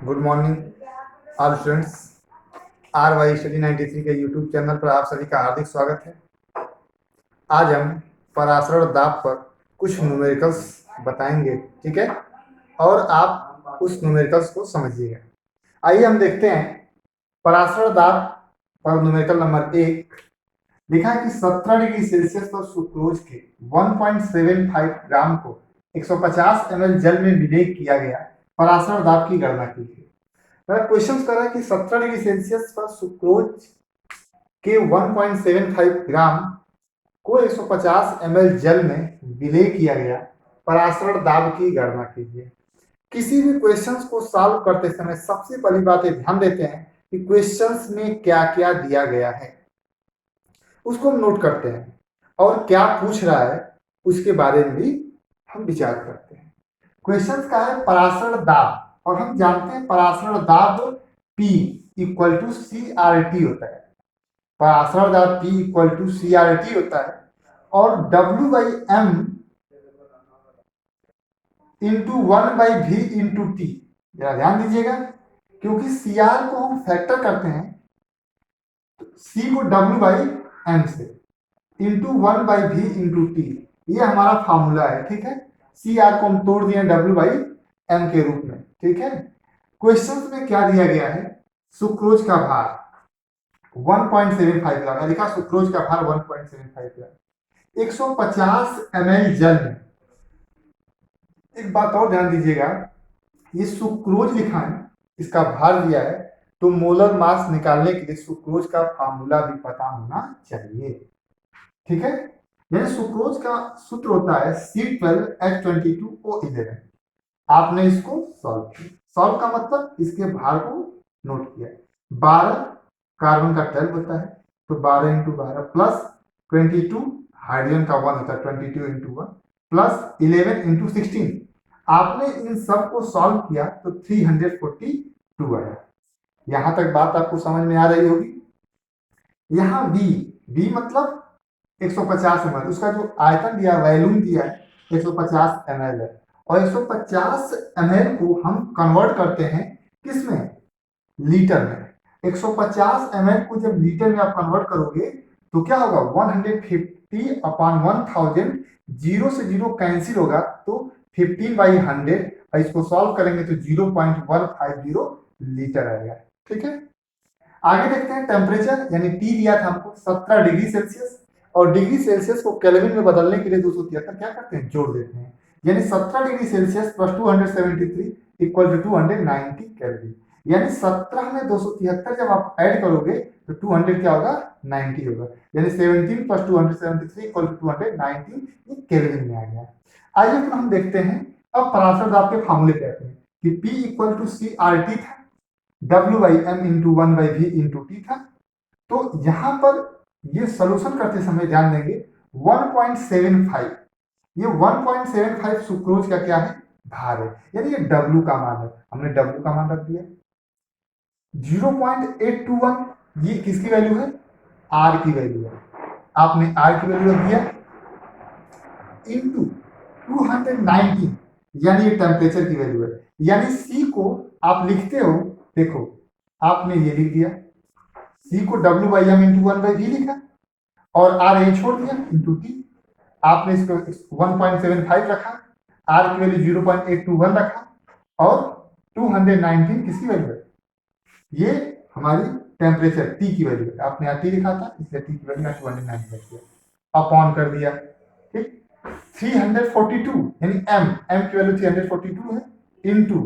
Good morning all students. R Y study 93 के YouTube channel पर आप सभी का हार्दिक स्वागत है। आज हम पराशर दाब पर कुछ न्यूमेरिकल्स बताएंगे, ठीक है, और आप उस न्यूमेरिकल्स को समझिएगा। आइए हम देखते हैं। पराशर दाब पर न्यूमेरिकल नंबर 1 लिखा है कि 17 डिग्री सेल्सियस पर सुक्रोज के 1.75 ग्राम को 150 ml जल में विलेय किया गया। पराशर दाब की गणना कीजिए। क्वेश्चन कर रहा है कि 17 डिग्री सेल्सियस पर सुक्रोज के 1.75 ग्राम को 150 ml जल में विलेय किया गया। पराशर दाब की गणना कीजिए। किसी भी क्वेश्चंस को सॉल्व करते समय सबसे पहली बात ये ध्यान देते हैं कि क्वेश्चंस में क्या क्या दिया गया है, उसको हम नोट करते हैं और क्या पूछ रहा है उसके बारे में भी हम विचार करते हैं। क्वेश्चन का है पराशर दाब, और हम जानते हैं पराशर दाब P इक्वल टू CRT होता है। पराशर दाब P इक्वल टू CRT होता है और W/M into 1/V into T। जरा ध्यान दीजिएगा, क्योंकि CR को हम फैक्टर करते हैं C को W/M से इंटू 1/V इंटू T, ये हमारा फॉर्मूला है, ठीक है। CR को हम तोड़ दिए W/M के रूप में, ठीक है। क्वेश्चन में क्या दिया गया है? सुक्रोज का भार 1.75 ग्राम, लिखा सुक्रोज का भार 1.75 ग्राम 150 ml जल में। एक बात और ध्यान दीजिएगा, ये सुक्रोज लिखा है, इसका भार दिया है, तो मोलर मास निकालने के लिए सुक्रोज का फार्मूला भी पता होना चाहिए, ठीक है। यानी सुक्रोज का सूत्र होता है C12H22O11। आपने इसको सॉल्व किया। सॉल्व का मतलब इसके भार को नोट किया। 12 कार्बन का 12 होता है, तो 12 इंटू 12 प्लस 22 हाइड्रोजन का 1 होता है, 22 इंटू 1 प्लस 11 इंटू 16। आपने इन सब को सॉल्व किया तो 342 आया। यहां तक बात आपको समझ में आ रही होगी। यहाँ V मतलब 150 ml, उसका जो आयतन दिया, वैल्यूम दिया है 150 ml है, और 150 ml को हम कन्वर्ट करते हैं किसमें? लीटर में। 150 ml को जब लीटर में आप कन्वर्ट करोगे तो क्या होगा? 150 अपॉन 1000, जीरो से जीरो कैंसिल होगा तो 15/100, और इसको सॉल्व करेंगे तो 0.150 लीटर आएगा, ठीक है। आगे देखते हैं टेम्परेचर, यानी टी दिया था हमको 17 डिग्री सेल्सियस, और डिग्री सेल्सियस को केल्विन में बदलने के लिए 273 क्या करते हैं? जोड़ देते हैं। यानी 17 degree Celsius plus 273 equal to 290 Kelvin. यानी 17 में 273 जब आप ऐड करोगे तो 200 क्या होगा? 90 होगा। यानी 17 प्लस 273 इक्वल टू 290, ये केल्विन में आ गया। आइए फिर हम देखते हैं अब पराशर दाब के फार्मूले कहते हैं कि P इक्वल टू CRT था, W/M into 1/V into T था। तो यहां पर ये सोल्यूशन करते समय ध्यान देंगे 1.75, ये 1.75 सुक्रोज का क्या है? भार है, यानी ये W का मान है। हमने W का मान रख दिया। 0.821 ये किसकी वैल्यू है? R की वैल्यू है। आपने R की वैल्यू रख दिया इंटू 290, यानी ये टेम्परेचर की वैल्यू है। यानी C को आप लिखते हो, देखो आपने ये लिख दिया, C को W/M इंटू 1/V लिखा और R ये छोड़ दिया इंटू T। आपने इसको 1.75 रखा, R की वैल्यू 0.821 रखा, और 219 किसकी वैल्यू है? ये हमारी टेम्परेचर T की वैल्यू है। आपने यहाँ T लिखा था, इसलिए T की वैल्यू 219 रख दिया, अपॉन कर दिया, ठीक। 342 यानी M की वैल्यू 342 है, इंटू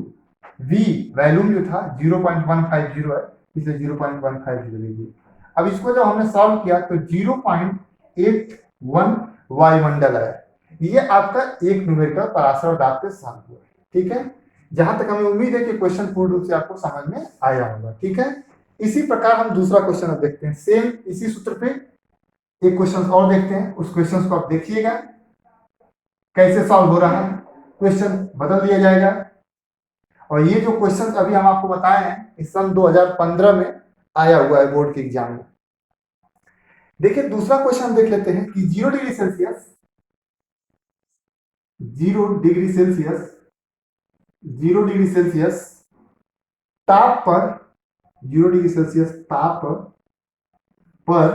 V वैल्यूम जो था 0.150 है, इसलिए 0.150 लीजिए। अब इसको जब हमने सॉल्व किया तो 0.81 वायुमंडल आया। ये आपका एक न्यूमेरिकल पराशर दाब के साथ हुआ, ठीक है। जहां तक हमें उम्मीद है कि क्वेश्चन पूर्ण रूप से आपको समझ में आया होगा, ठीक है। इसी प्रकार हम दूसरा क्वेश्चन अब देखते हैं, सेम इसी सूत्र पे एक क्वेश्चन और देखते हैं। उस क्वेश्चन को आप देखिएगा कैसे सॉल्व हो रहा है, क्वेश्चन बदल दिया जाएगा। और ये जो क्वेश्चन अभी हम आपको बताए हैं इस सन 2015 में आया हुआ है बोर्ड के एग्जाम में। देखिए दूसरा क्वेश्चन देख लेते हैं कि 0 डिग्री सेल्सियस 0 डिग्री सेल्सियस ताप पर 0 डिग्री सेल्सियस ताप पर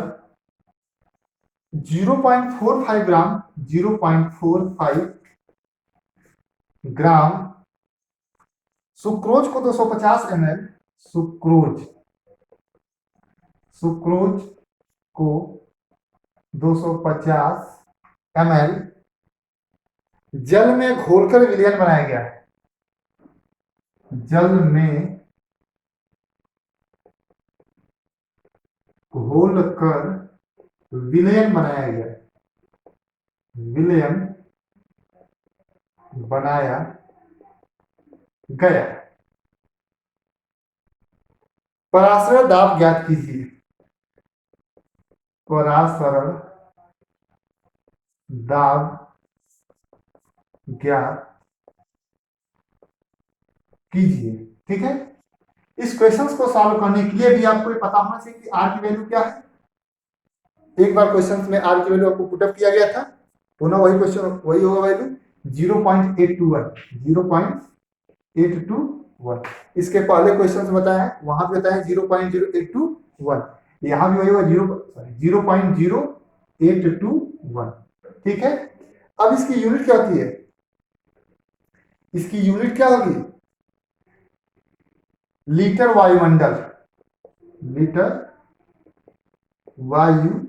0.45 ग्राम 0.45 ग्राम सुक्रोज को 250 ml सुक्रोज सुक्रोज को 250 ml जल में घोलकर विलयन बनाया गया है। जल में घोलकर विलयन बनाया गया, विलयन बनाया गया। पराशरण दाब ज्ञात कीजिए। पराशरण दाब ज्ञात कीजिए। ठीक है, इस क्वेश्चंस को सॉल्व करने के लिए भी आपको ये पता होना चाहिए कि आर की वैल्यू क्या है। एक बार क्वेश्चंस में आर की वैल्यू आपको पुटअप किया गया था, पुनः वही क्वेश्चन वही होगा वैल्यू 0.821 0.821। इसके पहले क्वेश्चंस बताया वहां पे बताया 0.0821, यहां भी वही होगा 0.0821। ठीक है, अब इसकी यूनिट क्या होती है, इसकी यूनिट क्या होगी, लीटर वायुमंडल, लीटर वायुमंडल।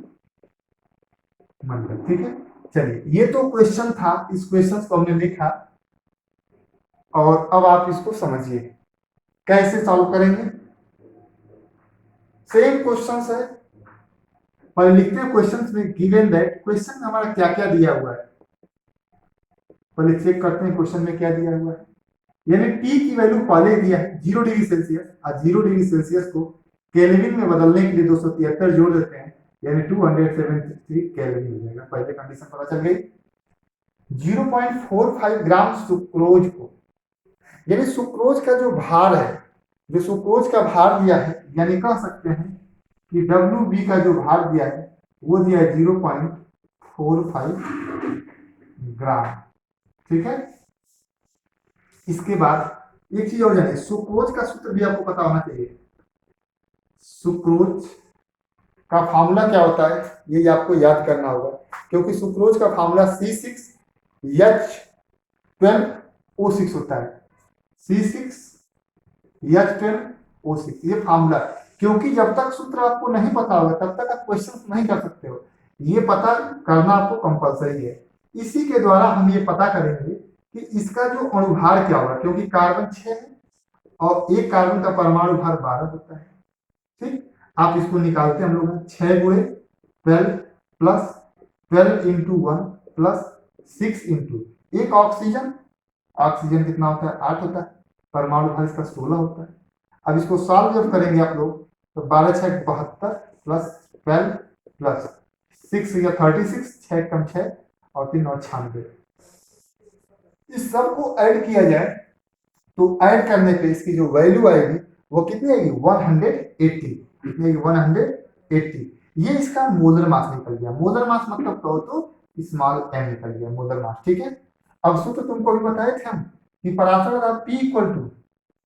ठीक है, चलिए ये तो क्वेश्चन था, इस क्वेश्चन को हमने लिखा और अब आप इसको समझिए कैसे सॉल्व करेंगे। सेम क्वेश्चन है पर लिखते हैं क्वेश्चन में गिवन दैट, क्वेश्चन में हमारा क्या क्या दिया हुआ है पहले चेक करते हैं क्वेश्चन में क्या दिया हुआ है। यानी टी की वैल्यू पहले दिया है 0 डिग्री सेल्सियस, और 0 डिग्री सेल्सियस को केल्विन में बदलने के लिए 273 जोड़ देते हैं, यानी 273 केल्विन हो जाएगा। पहले कंडीशन पता चल गई। 0.45 ग्राम सुक्रोज को, यानी सुक्रोज का जो भार है, जो सुक्रोज का भार दिया है, यानी कह सकते हैं कि WB का जो भार दिया है वो दिया है 0.45 ग्राम। ठीक है, इसके बाद एक चीज और जानिए, सुक्रोज का सूत्र भी आपको पता होना चाहिए। सुक्रोज का फार्मूला क्या होता है ये आपको याद करना होगा, क्योंकि सुक्रोज का फार्मूला C6H12O6 होता है, C6H12O6 ये फार्मूला। क्योंकि जब तक सूत्र आपको नहीं पता होगा तब तक आप क्वेश्चन नहीं कर सकते हो, ये पता करना आपको कंपलसरी है। इसी के द्वारा हम ये पता करेंगे कि इसका जो अणुभार क्या होगा, क्योंकि कार्बन 6 है और एक कार्बन का परमाणु भार 12 होता है। ठीक, आप इसको निकालते हैं हम लोग 6 गुणे 12 प्लस 12 इंटू 1 प्लस 6 इंटू एक ऑक्सीजन, ऑक्सीजन कितना होता है 8 होता है, परमाणु भार इसका 16 होता है। अब इसको सॉल्व जब करेंगे आप लोग तो 12 6 72 प्लस 12 प्लस 6 या 36, 6 कम 6 और 3 और 96। इस सब को ऐड किया जाए तो ऐड करने पे इसकी जो वैल्यू आएगी वो कितनी आएगी 180। कितनी आएगी 180। ये इसका मोलर मास निकल गया। मोलर मास मतलब कहो तो स्मॉल m निकल गया मोलर मास। ठीक है, अब सूत्र तुमको भी बताए थे हम कि पराशर दाब P इक्वल टू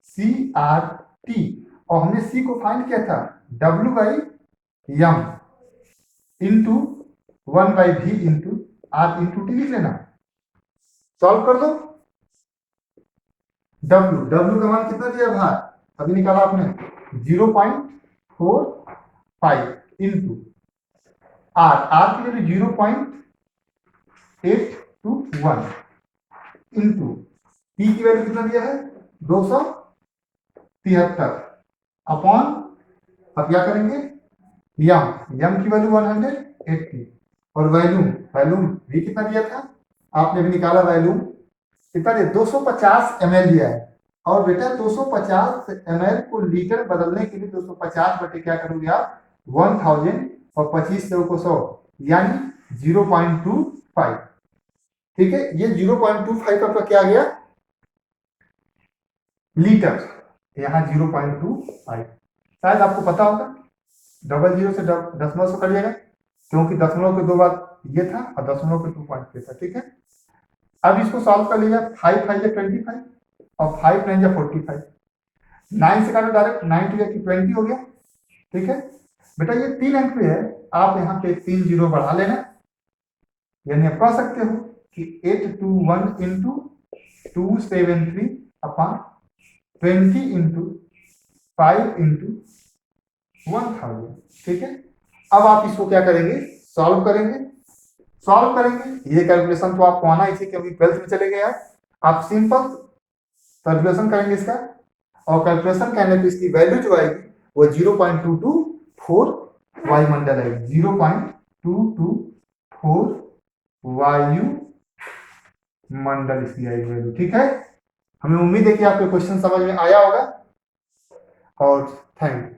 CRT, और हमने C को फाइंड किया था W/m into 1/v into R into T लिख लेना। सॉल्व कर दो। W का मान कितना दिया भार अभी निकाला आपने 0.45 इंटू R की वैल्यू 0.821 इंटू T की वैल्यू कितना दिया है 273 अपॉन, अब क्या करेंगे यम की वैल्यू 180 और वैल्यूम भी कितना दिया था आपने भी निकाला, वैल्यूम कितना दिया 250 ml दिया है। और बेटा 250 ml को लीटर बदलने के लिए 250 बटे क्या करोगे आप 1000 और 25 से को 100 यानी 0.25। ठीक है, ये 0.25 आपका क्या गया लीटर, यहाँ 0.25। शायद आपको पता होगा, डबल जीरो से दशमलव से करिएगा क्योंकि दशमलव के 2 बार ये था और दशमलव के 2 पॉइंट पे था। ठीक है, अब इसको सॉल्व कर लीजिए 5 5 या 25 और 5 9 या 45। 9 से काटो डायरेक्ट, 9 टू 20 हो गया। ठीक है बेटा, ये 3 अंक पे है, आप यहाँ पे 3 जीरो बढ़ा लेना, यानी आप कह सकते हो कि 821 इंटू 273 अपॉन 20 इंटू 5 इंटू 1000। ठीक है, अब आप इसको क्या करेंगे, सॉल्व करेंगे। सॉल्व करेंगे, ये कैलकुलेशन तो आपको आना ही थी क्योंकि 12th में चले गए यार। आप सिंपल कैलकुलेशन करेंगे इसका, और कैलकुलेशन करने पे इसकी वैल्यू जो आएगी वो 0.224 वायुमंडल आएगी, 0.224 वायु मंडल इसकी आएगी वैल्यू। ठीक है, हमें उम्मीद है कि आपको क्वेश्चन समझ में आया होगा, और थैंक यू।